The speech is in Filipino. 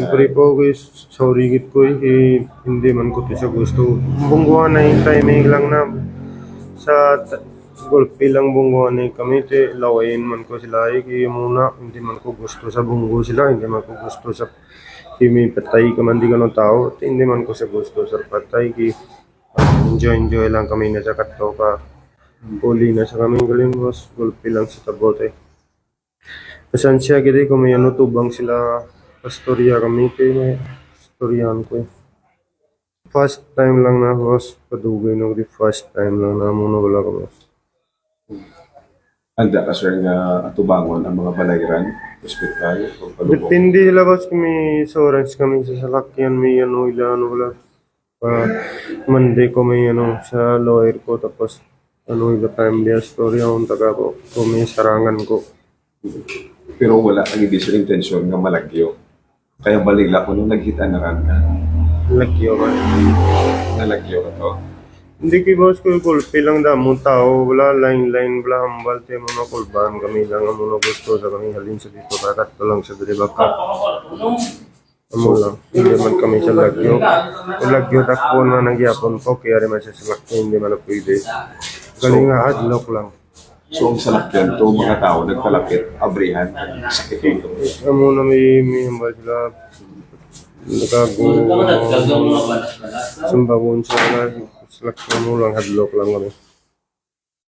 siyempre po guys, sorry git ko hindi man ko to siya gusto. Bungguhan na yung timing lang na sa golpe lang bungguhan na kami te lawayin man ko sila muna hindi man ko gusto sa bunggo sila hindi man ko gusto sa kimi patay ka man di ka ng tao hindi man ko sa gusto sa patay enjoy lang kami na sa katto ka huli na sa kami galing mas golpe lang sa tabote. Pasensya gid kung may ano tubang sila pastorya kami kay may storyan ko. First time lang na host padugay no di first time lang na muna wala ko. Handa ka sir nga atubangon ang mga balayran, ospital o palubong. Depende sila boss kung may insurance kami sa salakyan may ano ila ano wala. Monday ko may ano sa lawyer ko tapos ano ila family story ang taga ko kung may sarangan ko. Pero wala kang hindi sir intensyon nga malagyo. Kaya baligla ko nung naghitan na ka. Lagyo man. Nalagyo ka to. Hindi kay boss ko kulpi lang damo tao wala line wala hambal te mga kulban kami lang ang mga gusto sa kami halin sa dito kakat ko lang sa dili baka. Amo lang hindi man kami sa lagyo. Kung lagyo takbo na nagyapon ko kaya rin man sa salakyan hindi man na pwede. Galing nga adlock lang. So ang salakyan to mga tao nagpalapit, abrihan, sakit ito. Amo na may hambal sila nagago sumbagon sila salakyan mo lang hadlock lang kami.